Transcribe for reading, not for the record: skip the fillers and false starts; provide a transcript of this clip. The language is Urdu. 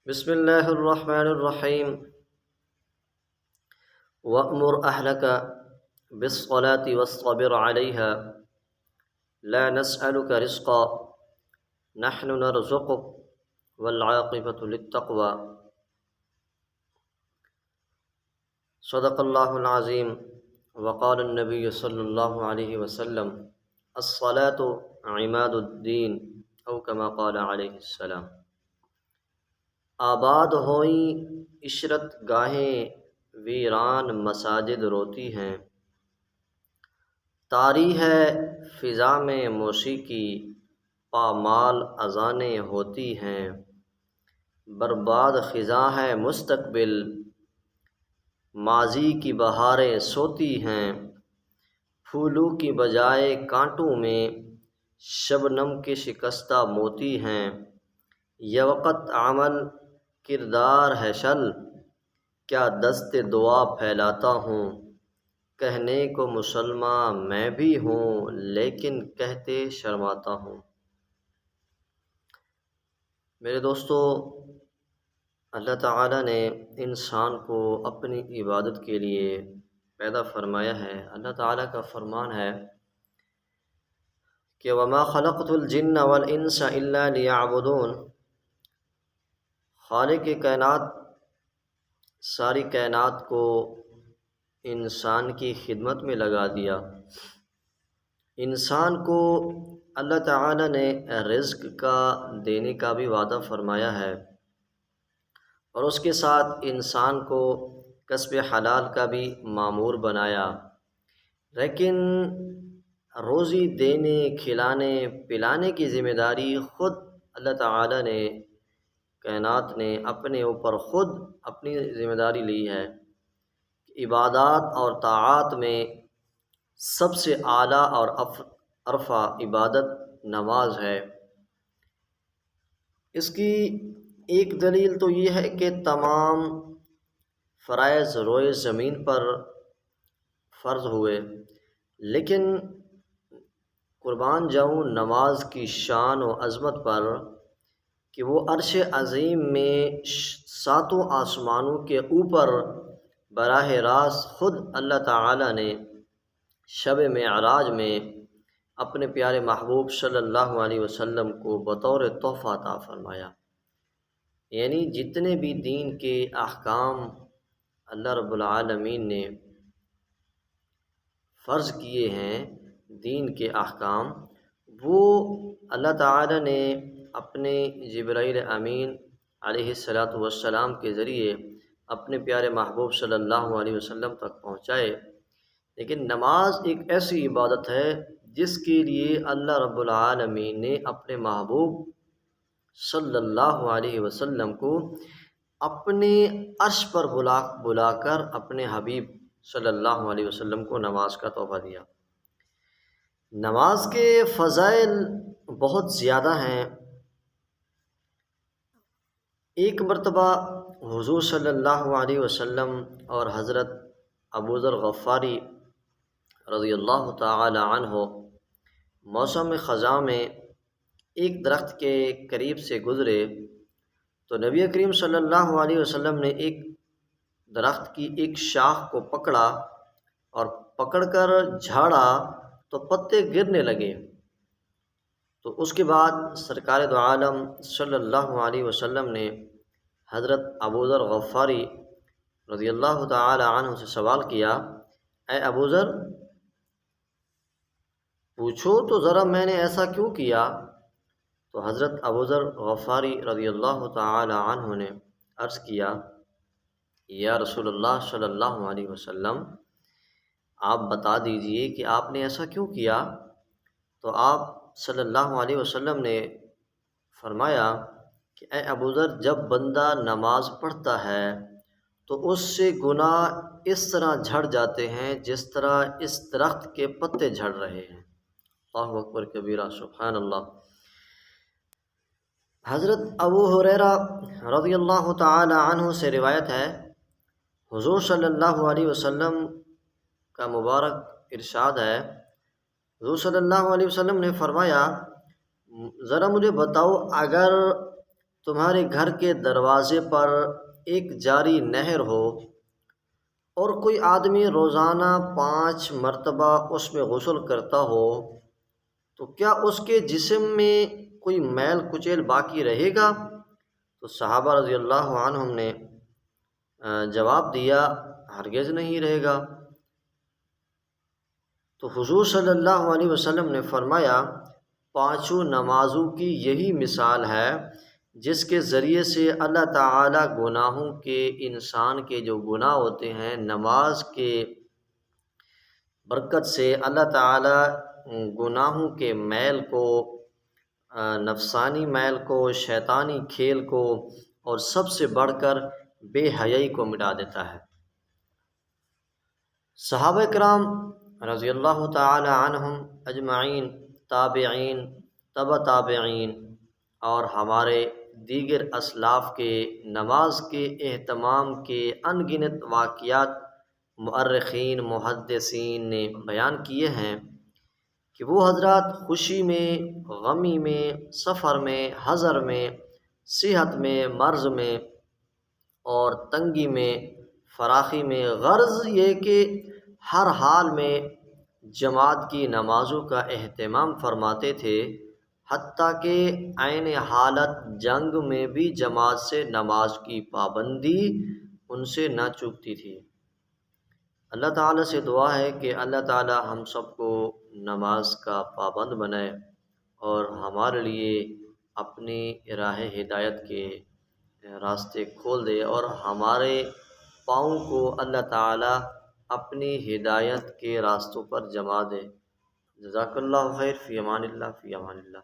بسم الله الرحمن الرحيم. وأمر أهلك بالصلاة واصطبر عليها لا نسألك رزقا نحن نرزقك والعاقبة للتقوى. صدق الله العظيم. وقال النبي صلى الله عليه وسلم الصلاة عماد الدين أو كما قال عليه السلام. آباد ہوئیں عشرت گاہیں ویران مساجد روتی ہیں، طاری ہے فضا میں موسیقی پامال اذانیں ہوتی ہیں، برباد خزاں ہے مستقبل ماضی کی بہاریں سوتی ہیں، پھولوں کی بجائے کانٹوں میں شبنم کے شکستہ موتی ہیں، یہ وقت عمل کردار ہے شل کیا دست دعا پھیلاتا ہوں، کہنے کو مسلمان میں بھی ہوں لیکن کہتے شرماتا ہوں۔ میرے دوستو، اللہ تعالیٰ نے انسان کو اپنی عبادت کے لیے پیدا فرمایا ہے۔ اللہ تعالیٰ کا فرمان ہے کہ وَمَا خَلَقْتُ الْجِنَّ وَالْإِنسَ إِلَّا لِيَعْبُدُونَ۔ خالق کائنات ساری کائنات کو انسان کی خدمت میں لگا دیا۔ انسان کو اللہ تعالیٰ نے رزق کا دینے کا بھی وعدہ فرمایا ہے، اور اس کے ساتھ انسان کو کسب حلال کا بھی مامور بنایا، لیکن روزی دینے کھلانے پلانے کی ذمہ داری خود اللہ تعالیٰ نے کائنات نے اپنے اوپر خود اپنی ذمہ داری لی ہے۔ عبادات اور طاعات میں سب سے اعلیٰ اور عرفہ عبادت نماز ہے۔ اس کی ایک دلیل تو یہ ہے کہ تمام فرائض روئے زمین پر فرض ہوئے، لیکن قربان جاؤں نماز کی شان و عظمت پر کہ وہ عرش عظیم میں ساتوں آسمانوں کے اوپر براہ راست خود اللہ تعالیٰ نے شب معراج میں اپنے پیارے محبوب صلی اللہ علیہ وسلم کو بطور تحفہ عطا فرمایا۔ یعنی جتنے بھی دین کے احکام اللہ رب العالمین نے فرض کیے ہیں، دین کے احکام، وہ اللہ تعالیٰ نے اپنے جبرائیل امین علیہ السلام کے ذریعے اپنے پیارے محبوب صلی اللہ علیہ وسلم تک پہنچائے۔ لیکن نماز ایک ایسی عبادت ہے جس کے لیے اللہ رب العالمین نے اپنے محبوب صلی اللہ علیہ وسلم کو اپنے عرش پر بلا کر اپنے حبیب صلی اللہ علیہ وسلم کو نماز کا تحفہ دیا۔ نماز کے فضائل بہت زیادہ ہیں۔ ایک مرتبہ حضور صلی اللہ علیہ وسلم اور حضرت ابو ذر غفاری رضی اللہ تعالی عنہ موسم خزاں میں ایک درخت کے قریب سے گزرے تو نبی کریم صلی اللہ علیہ وسلم نے ایک درخت کی ایک شاخ کو پکڑا اور پکڑ کر جھاڑا تو پتے گرنے لگے۔ تو اس کے بعد سرکار دو عالم صلی اللہ علیہ وسلم نے حضرت ابو ذر غفاری رضی اللہ تعالی عنہ سے سوال کیا، اے ابو ذر، پوچھو تو ذرا میں نے ایسا کیوں کیا؟ تو حضرت ابو ذر غفاری رضی اللہ تعالی عنہ نے عرض کیا، یا رسول اللہ صلی اللہ علیہ وسلم، آپ بتا دیجئے کہ آپ نے ایسا کیوں کیا؟ تو آپ صلی اللہ علیہ وسلم نے فرمایا کہ اے ابو ذر، جب بندہ نماز پڑھتا ہے تو اس سے گناہ اس طرح جھڑ جاتے ہیں جس طرح اس درخت کے پتے جھڑ رہے ہیں۔ اللہ اکبر کبیرہ، سبحان اللہ۔ حضرت ابو حریرہ رضی اللہ تعالی عنہ سے روایت ہے، حضور صلی اللہ علیہ وسلم کا مبارک ارشاد ہے، حضور صلی اللہ علیہ وسلم نے فرمایا، ذرا مجھے بتاؤ، اگر تمہارے گھر کے دروازے پر ایک جاری نہر ہو اور کوئی آدمی روزانہ 5 مرتبہ اس میں غسل کرتا ہو، تو کیا اس کے جسم میں کوئی میل کچیل باقی رہے گا؟ تو صحابہ رضی اللہ عنہم نے جواب دیا، ہرگز نہیں رہے گا۔ تو حضور صلی اللہ علیہ وسلم نے فرمایا، 5 نمازوں کی یہی مثال ہے جس کے ذریعے سے اللہ تعالیٰ گناہوں کے، انسان کے جو گناہ ہوتے ہیں، نماز کے برکت سے اللہ تعالیٰ گناہوں کے میل کو، نفسانی میل کو، شیطانی کھیل کو، اور سب سے بڑھ کر بے حیائی کو مٹا دیتا ہے۔ صحابہ کرام رضی اللہ تعالی عنہم اجمعین، تابعین، تبع تابعین، اور ہمارے دیگر اسلاف کے نماز کے اہتمام کے ان گنت واقعات مؤرخین، محدثین نے بیان کیے ہیں کہ وہ حضرات خوشی میں، غمی میں، سفر میں، حضر میں، صحت میں، مرض میں، اور تنگی میں، فراخی میں، غرض یہ کہ ہر حال میں جماعت کی نمازوں کا اہتمام فرماتے تھے، حتیٰ کہ عین حالت جنگ میں بھی جماعت سے نماز کی پابندی ان سے نہ چوکتی تھی۔ اللہ تعالیٰ سے دعا ہے کہ اللہ تعالیٰ ہم سب کو نماز کا پابند بنائے اور ہمارے لیے اپنی راہ ہدایت کے راستے کھول دے، اور ہمارے پاؤں کو اللہ تعالیٰ اپنی ہدایت کے راستوں پر جما دے۔ جزاک اللہ خیر، فی امان اللہ، فی امان اللہ۔